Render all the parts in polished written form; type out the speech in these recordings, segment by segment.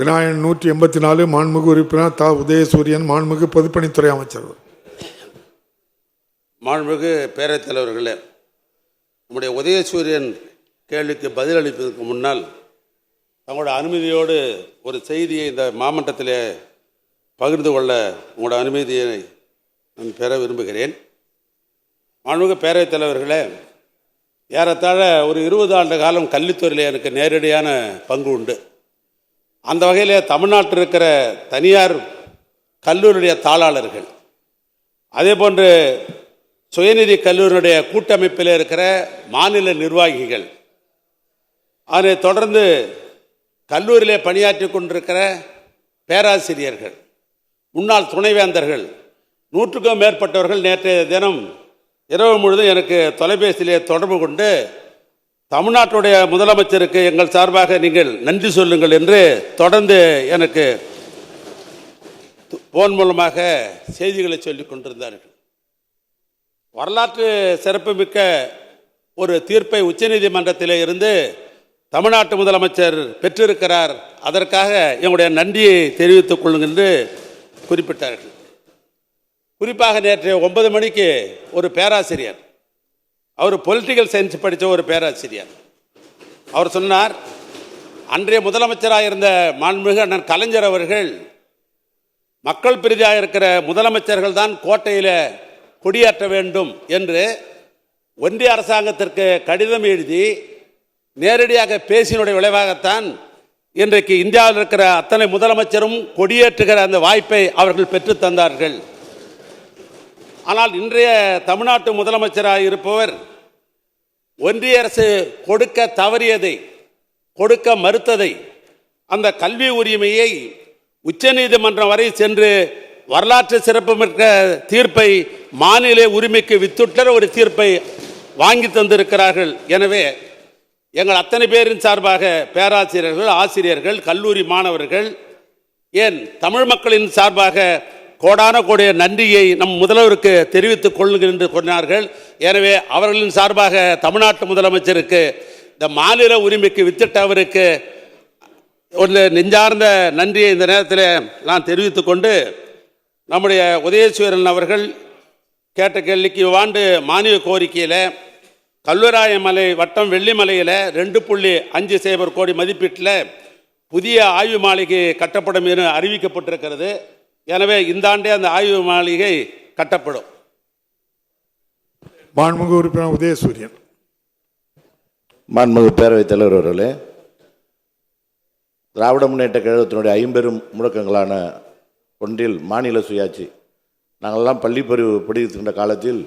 விநாயகன் 184 மாண்புமிகு உறுப்பினர் தா. உதயசூரியன் மாண்புமிகு பொதுப்பணித்துறை அமைச்சர். மாண்புமிகு பேரவைத் தலைவர்களே, நம்முடைய உதயசூரியன் கேள்விக்கு பதிலளிப்பதற்கு முன்னால் தங்களோட அனுமதியோடு ஒரு செய்தியை இந்த மாமன்றத்திலே பகிர்ந்து கொள்ள உங்களோட அனுமதியை நான் பெற விரும்புகிறேன். மாண்புமிகு பேரவைத் தலைவர்களே, ஏறத்தாழ ஒரு 20 ஆண்டு காலம் கல்வித்துறையில் எனக்கு நேரடியான பங்கு உண்டு. அந்த வகையில் தமிழ்நாட்டில் இருக்கிற தனியார் கல்லூரியுடைய தாளாளர்கள், அதே போன்று சுயநிதி கல்லூரியுடைய கூட்டமைப்பில் இருக்கிற மாநில நிர்வாகிகள், அதை தொடர்ந்து கல்லூரியிலே பணியாற்றி கொண்டிருக்கிற பேராசிரியர்கள், முன்னாள் துணைவேந்தர்கள், 100க்கும் மேற்பட்டவர்கள் நேற்றைய தினம் இரவு முழுதும் எனக்கு தொலைபேசியிலே தொடர்பு கொண்டு தமிழ்நாட்டுடைய முதலமைச்சருக்கு எங்கள் சார்பாக நீங்கள் நன்றி சொல்லுங்கள் என்று தொடர்ந்து எனக்கு போன் மூலமாக செய்திகளை சொல்லிக் கொண்டிருந்தார்கள். வரலாற்று சிறப்புமிக்க ஒரு தீர்ப்பை உச்சநீதிமன்றத்திலே இருந்து தமிழ்நாட்டு முதலமைச்சர் பெற்றிருக்கிறார். அதற்காக எங்களுடைய நன்றியை தெரிவித்துக் கொள்ளுங்கள் என்று குறிப்பிட்டார்கள். குறிப்பாக நேற்று 9 மணிக்கு ஒரு பேராசிரியர், அவர் பொலிட்டிக்கல் சயின்ஸ் படித்த ஒரு பேராசிரியர், அவர் சொன்னார், அன்றைய முதலமைச்சராக இருந்த மாண்புமிகு அண்ணன் கலைஞர் அவர்கள் மக்கள் பிரதியாக இருக்கிற முதலமைச்சர்கள் தான் கோட்டையில் கொடியேற்ற வேண்டும் என்று ஒன்றிய அரசாங்கத்திற்கு கடிதம் எழுதி நேரடியாக பேசினுடைய விளைவாகத்தான் இன்றைக்கு இந்தியாவில் இருக்கிற அத்தனை முதலமைச்சரும் கொடியேற்றுகிற அந்த வாய்ப்பை அவர்கள் பெற்று தந்தார்கள். ஆனால் இன்றைய தமிழ்நாட்டு முதலமைச்சராக இருப்பவர் ஒன்றிய அரசு கொடுக்க தவறியதை, கொடுக்க மறுத்ததை, அந்த கல்வி உரிமையை உச்சநீதிமன்றம் வரை சென்று வரலாற்று சிறப்புமிக்க தீர்ப்பை மாநில உரிமைக்கு வித்துட்ட ஒரு தீர்ப்பை வாங்கி தந்திருக்கிறார்கள். எனவே எங்கள் அத்தனை பேரின் சார்பாக பேராசிரியர்கள், ஆசிரியர்கள், கல்லூரி மாணவர்கள், ஏன் தமிழ் மக்களின் சார்பாக கோடான கோடிய நன்றியை நம் முதல்வருக்கு தெரிவித்துக் கொள்ளுங்கள் என்று சொன்னார்கள். எனவே அவர்களின் சார்பாக தமிழ்நாட்டு முதலமைச்சருக்கு, இந்த மாநில உரிமைக்கு வித்திட்டவருக்கு ஒரு நெஞ்சார்ந்த நன்றியை இந்த நேரத்தில் நான் தெரிவித்துக் கொண்டு, நம்முடைய உதயசூரியன் அவர்கள் கேட்ட கேள்விக்கு இவ்வாண்டு மானிய கோரிக்கையில் கல்வராயமலை வட்டம் வெள்ளிமலையில் 2.50 கோடி மதிப்பீட்டில் புதிய ஆய்வு மாளிகை கட்டப்படும் என அறிவிக்கப்பட்டிருக்கிறது. எனவே இந்த ஆண்டே அந்த ஆய்வு மாளிகை கட்டப்படும். மாண்புமிகு உறுப்பினர் உதயசூரியன். மாண்புமிகு பேரவைத் தலைவர் அவர்களே, திராவிட முன்னேற்ற கழகத்தினுடைய 50 பெரும் முழக்கங்களான ஒன்றில் மாநில சுயாட்சி, நாங்களெல்லாம் பள்ளி பருவ படிக்கின்ற காலத்தில்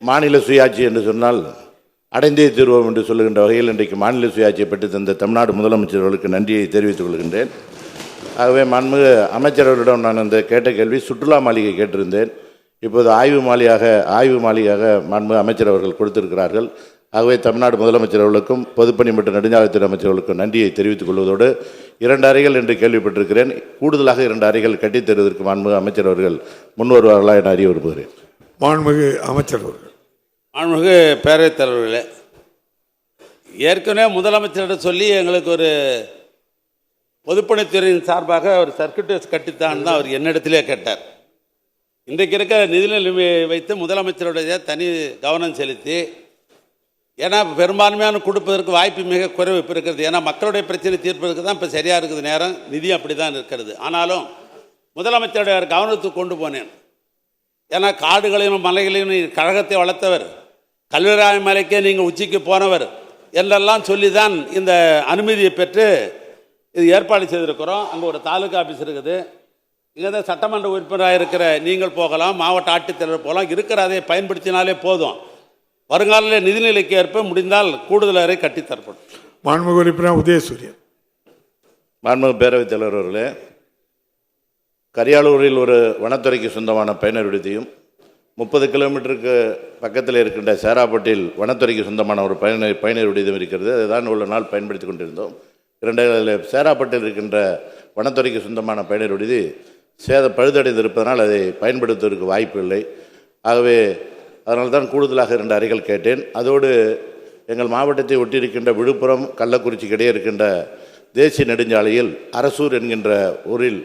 மாநில சுயாட்சி என்று சொன்னால் அடைந்தே தீர்வோம் என்று சொல்லுகின்ற வகையில் இன்றைக்கு மாநில சுயாட்சியை பெற்று தந்த தமிழ்நாடு முதலமைச்சர்களுக்கு நன்றியை தெரிவித்துக் கொள்கின்றேன். ஆகவே மாண்புமிகு அமைச்சரவரிடம் நான் இந்த கேட்ட கேள்வி சுற்றுலா மாளிகை கேட்டிருந்தேன். இப்போது ஆய்வு மாளிகையாக மாண்புமிகு அமைச்சர் அவர்கள் கொடுத்திருக்கிறார்கள். ஆகவே தமிழ்நாடு முதலமைச்சர் அவர்களுக்கும் பொதுப்பணி மற்றும் நெடுஞ்சாலைத்துறை அமைச்சர்களுக்கும் நன்றியை தெரிவித்துக் கொள்வதோடு 2 அறைகள் என்று கேள்விப்பட்டிருக்கிறேன். கூடுதலாக 2 அறைகள் கட்டித் தருவதற்கு மாண்புமிகு அமைச்சர் அவர்கள் முன் வருவார்களா என அறிய விரும்புகிறேன். மாண்புமிகு அமைச்சர் அவர்கள். மாண்புமிகு பேரவைத் தலைவர்களே, ஏற்கனவே முதலமைச்சரிடம் சொல்லி எங்களுக்கு ஒரு பொதுப்பணித்துறையின் சார்பாக ஒரு சர்க்கியூட் ஹவுஸ் கட்டித்தான் தான் அவர் என்னிடத்திலே கேட்டார். இன்றைக்கு இருக்கிற நிதி நிலைமையை வைத்து முதலமைச்சருடைய தனி கவனம் செலுத்தி, ஏன்னா பெரும்பான்மையான கொடுப்பதற்கு வாய்ப்பு மிக குறைவு இப்போ இருக்கிறது. ஏன்னா மக்களுடைய பிரச்சனை தீர்ப்பதற்கு தான் இப்போ சரியாக இருக்குது நேரம், நிதி அப்படி தான் இருக்கிறது. ஆனாலும் முதலமைச்சருடைய கவனத்துக்கு கொண்டு போனேன். ஏன்னா காடுகளையும் மலைகளையும் கழகத்தை வளர்த்தவர், கல்வராய மலைக்கே நீங்கள் உச்சிக்கு போனவர் என்றெல்லாம் சொல்லி தான் இந்த அனுமதியை பெற்று இது ஏற்பாடு செய்திருக்கிறோம். அங்கே ஒரு தாலுகா ஆஃபீஸ் இருக்குது. இங்கே தான் சட்டமன்ற உறுப்பினராக இருக்கிற நீங்கள் போகலாம், மாவட்ட ஆட்சித்தலைவர் போகலாம். இருக்கிற அதை பயன்படுத்தினாலே போதும். வருங்கால நிதிநிலைக்கு ஏற்ப முடிந்தால் கூடுதல் அறை கட்டித்தரப்படும். மாண்புமிகு உறுப்பினர் உதயசூரியன். மாண்புமிகு பேரவைத் தலைவர் அவர்களே, கரியாலூரில் ஒரு வனத்துறைக்கு சொந்தமான பயனர் விடுதியும் 30 கிலோமீட்டருக்கு பக்கத்தில் இருக்கின்ற சேராப்பட்டில் வனத்துறைக்கு சொந்தமான ஒரு பயனர் விடுதியும் இருக்கிறது. அதுதான் உள்ள நாள் பயன்படுத்தி கொண்டிருந்தோம். 2 சேராப்பட்டில் இருக்கின்ற வனத்துறைக்கு சொந்தமான பயனர் விடுதி பழுதடைந்து இருப்பதனால் அதை பயன்படுத்துவதற்கு வாய்ப்பு இல்லை. ஆகவே அதனால்தான் தான் கூடுதலாக 2 அறைகள் கேட்டேன். அதோடு எங்கள் மாவட்டத்தை ஒட்டியிருக்கின்ற விழுப்புரம், கள்ளக்குறிச்சிக்கு இடையே இருக்கின்ற தேசிய நெடுஞ்சாலையில் அரசூர் என்கின்ற ஊரில்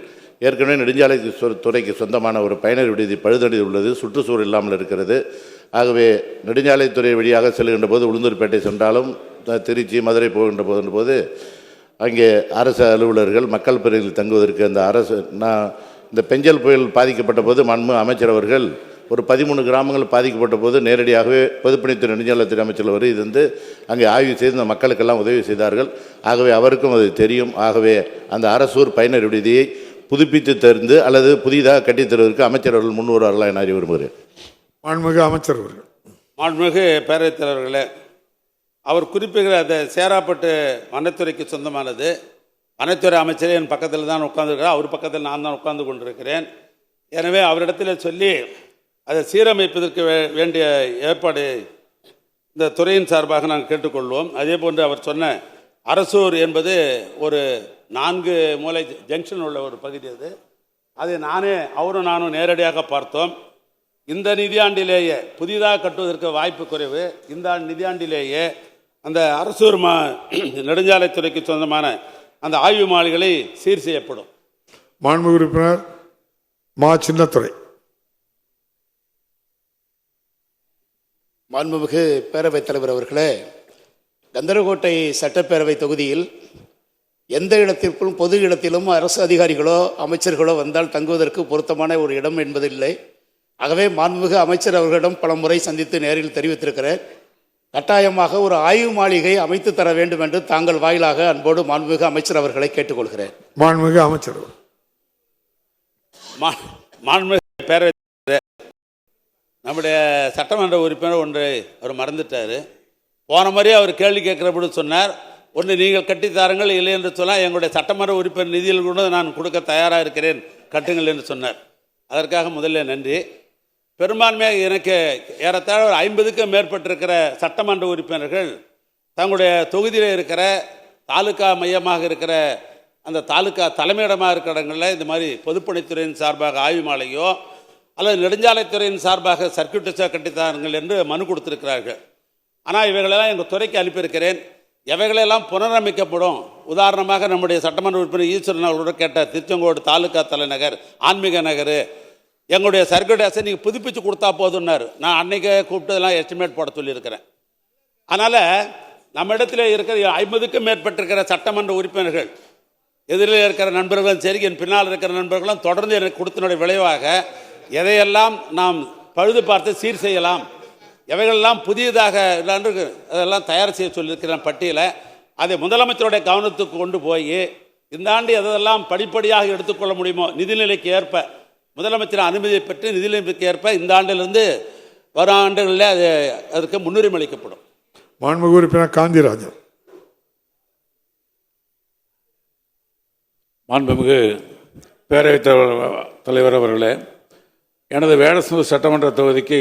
ஏற்கனவே நெடுஞ்சாலை துறைக்கு சொந்தமான ஒரு பயனர் விடுதி பழுதடைந்து உள்ளது, சுற்றுச்சூழல் இல்லாமல் இருக்கிறது. ஆகவே நெடுஞ்சாலைத்துறை வழியாக செல்கின்ற போது உளுந்தூர்பேட்டை சென்றாலும் திருச்சி மதுரை போகின்ற போது அங்கே அரசு அலுவலர்கள் மக்கள் பிரதிநிதிகள் தங்குவதற்கு அந்த அரசு இந்த பெஞ்சல் புயல் பாதிக்கப்பட்ட போது அமைச்சர் அவர்கள் ஒரு 13 கிராமங்கள் பாதிக்கப்பட்ட போது நேரடியாகவே பொதுப்பணித்துறை நெடுஞ்சாலைத்துறை அமைச்சர் அவர் இது வந்து அங்கே ஆய்வு செய்து அந்த மக்களுக்கெல்லாம் உதவி செய்தார்கள். ஆகவே அவருக்கும் அது தெரியும். ஆகவே அந்த அரசூர் பயனர் விடுதியை புதுப்பித்து தந்து அல்லது புதிதாக கட்டித் தருவதற்கு அமைச்சர் அவர்கள் முன் வருவார்களா என அறிய விரும்புகிறேன். மாண்புமிகு அமைச்சர் அவர்கள். மாண்புமிகு பேரவைத் தலைவர்களே, அவர் குறிப்பிடுகிற அந்த சேராப்பட்டு வனத்துறைக்கு சொந்தமானது. வனத்துறை அமைச்சரே என் பக்கத்தில் தான் உட்கார்ந்துருக்கிறார், அவர் பக்கத்தில் நான் தான் உட்கார்ந்து கொண்டிருக்கிறேன். எனவே அவரிடத்தில் சொல்லி அதை சீரமைப்பதற்கு வேண்டிய ஏற்பாடு இந்த துறையின் சார்பாக நாங்கள் கேட்டுக்கொள்வோம். அதே போன்று அவர் சொன்ன அரசூர் என்பது ஒரு 4 மூலை ஜங்ஷன் உள்ள ஒரு பகுதி. அதை அவரும் நானும் நேரடியாக பார்த்தோம். இந்த நிதியாண்டிலேயே புதிதாக கட்டுவதற்கு வாய்ப்பு குறைவு. இந்த நிதியாண்டிலேயே அந்த அரசூர் நெடுஞ்சாலைத்துறைக்கு சொந்தமான அந்த ஆய்வு மாளிகளை சீர் செய்யப்படும். மாண்புமிகு உறுப்பினர் மா சின்னத்துரை. மாண்புமிகு பேரவைத் தலைவர் அவர்களே, கந்தரகோட்டை சட்டப்பேரவை தொகுதியில் எந்த இடத்திற்கும் பொது இடத்திலும் அரசு அதிகாரிகளோ அமைச்சர்களோ வந்தால் தங்குவதற்கு பொருத்தமான ஒரு இடம் என்பதில்லை. ஆகவே மாண்புமிகு அமைச்சர் அவர்களிடம் பல முறை சந்தித்து நேரில் தெரிவித்திருக்கிறேன். கட்டாயமாக ஒரு ஆய்வு மாளிகை அமைத்து தர வேண்டும் என்று தாங்கள் வாயிலாக அன்போடு மாண்புமிகு அமைச்சர் அவர்களை கேட்டுக்கொள்கிறேன். மாண்புமிகு அமைச்சர். மாண்புமிகு பேரவை நம்முடைய சட்டமன்ற உறுப்பினர் ஒன்றை அவர் மறந்துட்டார். போன முறையே அவர் கேள்வி கேட்கிறபடி சொன்னார், ஒன்று நீங்கள் கட்டித்தாருங்கள், இல்லை என்று சொன்னால் எங்களுடைய சட்டமன்ற உறுப்பினர் நிதியில் கூட நான் கொடுக்க தயாராக இருக்கிறேன், கட்டுங்கள் என்று சொன்னார். அதற்காக முதல்ல நன்றி. பெரும்பான்மையாக எனக்கு ஏறத்தாழ ஒரு 50க்கும் மேற்பட்டிருக்கிற சட்டமன்ற உறுப்பினர்கள் தங்களுடைய தொகுதியில் இருக்கிற தாலுக்கா மையமாக இருக்கிற அந்த தாலுக்கா தலைமையிடமாக இருக்கிற இடங்களில் இந்த மாதிரி பொதுப்பணித்துறையின் சார்பாக ஆய்வு மாலையோ அல்லது நெடுஞ்சாலைத்துறையின் சார்பாக சர்க்கியூட்டஸாக கட்டித்தாருங்கள் என்று மனு கொடுத்திருக்கிறார்கள். ஆனால் இவைகளெல்லாம் எங்கள் துறைக்கு அனுப்பியிருக்கிறேன். எவைகளெல்லாம் புனரமைக்கப்படும். உதாரணமாக நம்முடைய சட்டமன்ற உறுப்பினர் ஈஸ்வரன் அவர்களோட கேட்ட திருச்செங்கோடு தாலுக்கா தலைநகர் ஆன்மீக நகர் எங்களுடைய சர்க்கியூட்டஸை நீங்கள் புதுப்பித்து கொடுத்தா போதுன்னார். நான் அன்றைக்கே கூப்பிட்டதெல்லாம் எஸ்டிமேட் போட சொல்லியிருக்கிறேன். அதனால் நம்ம இடத்துல இருக்கிற 50க்கும் மேற்பட்டிருக்கிற சட்டமன்ற உறுப்பினர்கள், எதிரில் இருக்கிற நண்பர்களும் சரி, என் பின்னால் இருக்கிற நண்பர்களும் தொடர்ந்து எனக்கு கொடுத்தனுடைய விளைவாக எதையெல்லாம் நாம் பழுது பார்த்து சீர் செய்யலாம், எவைகளெல்லாம் புதியதாக அதெல்லாம் தயார் செய்ய சொல்லியிருக்கிற பட்டியலை அதை முதலமைச்சருடைய கவனத்துக்கு கொண்டு போய் இந்த ஆண்டு எதெல்லாம் படிப்படியாக எடுத்துக்கொள்ள முடியுமோ நிதிநிலைக்கு ஏற்ப முதலமைச்சர் அனுமதியை பெற்று நிதிநிலைக்கு ஏற்ப இந்த ஆண்டிலிருந்து வரும் ஆண்டுகளில் அதற்கு முன்னுரிமை அளிக்கப்படும். மாண்புமிகு உறுப்பினர் காந்திராஜன். மாண்புமிகு பேரவைத் தலைவர் அவர்களே, எனது வேடசந்தூர் சட்டமன்ற தொகுதிக்கு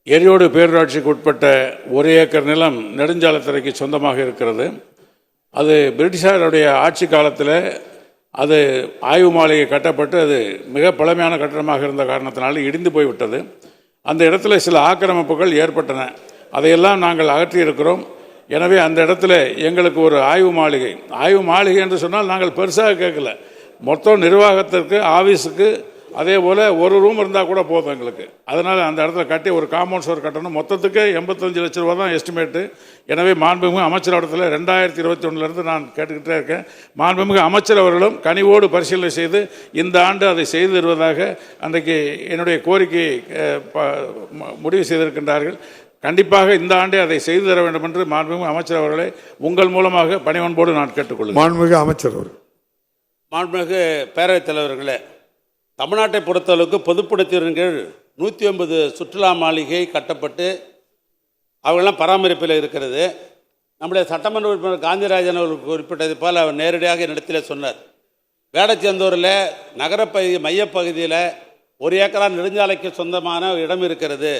எரியோடு பேரூராட்சிக்கு உட்பட்ட 1 ஏக்கர் நிலம் நெடுஞ்சாலைத்துறைக்கு சொந்தமாக இருக்கிறது. அது பிரிட்டிஷாருடைய ஆட்சி காலத்தில் அது ஆய்வு மாளிகை கட்டப்பட்டு அது மிக பழமையான கட்டடமாக இருந்த காரணத்தினால இடிந்து போய்விட்டது. அந்த இடத்துல சில ஆக்கிரமிப்புகள் ஏற்பட்டன. அதையெல்லாம் நாங்கள் அகற்றியிருக்கிறோம். எனவே அந்த இடத்துல எங்களுக்கு ஒரு ஆய்வு மாளிகை என்று சொன்னால் நாங்கள் பெருசாக கேட்கல. மொத்தம் நிர்வாகத்திற்கு ஆஃபீஸுக்கு அதே போல் ஒரு ரூம் இருந்தால் கூட போதும் எங்களுக்கு. அதனால் அந்த இடத்துல கட்டி ஒரு காம்பவுண்ட் சுவர் கட்டணும். மொத்தத்துக்கு 85 லட்ச ரூபா தான் எஸ்டிமேட்டு. எனவே மாண்புமிகு அமைச்சர் இடத்துல 2021 நான் கேட்டுக்கிட்டே இருக்கேன். மாண்புமிகு அமைச்சர் அவர்களும் கனிவோடு பரிசீலனை செய்து இந்த ஆண்டு அதை செய்து தருவதாக அன்றைக்கு என்னுடைய கோரிக்கையை முடிவு செய்திருக்கின்றார்கள். கண்டிப்பாக இந்த ஆண்டே அதை செய்து தர வேண்டும் என்று மாண்புமிகு அமைச்சர் அவர்களை உங்கள் மூலமாக பணிவன்போடு நான் கேட்டுக்கொள்கிறேன். மாண்புமிகு அமைச்சர் அவர்கள். மாண்புமிகு பேரவைத் தலைவர்களே, தமிழ்நாட்டை பொறுத்தளவுக்கு பொதுப்பணித்துறையின் கீழ் 109 சுற்றுலா மாளிகை கட்டப்பட்டு அவர்களெல்லாம் பராமரிப்பில் இருக்கிறது. நம்முடைய சட்டமன்ற உறுப்பினர் காந்திராஜன் அவர்களுக்கு குறிப்பிட்டது போல் அவர் நேரடியாக என்னிடத்தில் சொன்னார். வேடச்சந்தூரில் நகரப்பகுதி மையப்பகுதியில் 1 ஏக்கரா நெடுஞ்சாலைக்கு சொந்தமான இடம் இருக்கிறது.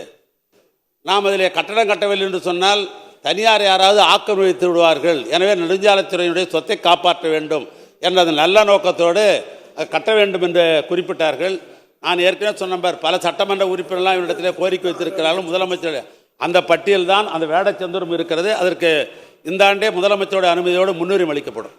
நாம் அதில் கட்டடம் கட்டவில்லை என்று சொன்னால் தனியார் யாராவது ஆக்கிரமித்து விடுவார்கள். எனவே நெடுஞ்சாலைத்துறையினுடைய சொத்தை காப்பாற்ற வேண்டும் என்ற அந்த நல்ல நோக்கத்தோடு கட்ட வேண்டும் என்று குறிப்பிட்டார்கள். நான் ஏற்கனவே சொன்ன பல சட்டமன்ற உறுப்பினர்லாம் என்னிடத்தில் கோரிக்கை வைத்திருக்கிறார்கள். முதலமைச்சர் அந்த பட்டியல் தான் அந்த வேடச்சந்தூரும் இருக்கிறது. அதற்கு இந்த ஆண்டே முதலமைச்சரோட அனுமதியோடு முன்னுரிமை அளிக்கப்படும்.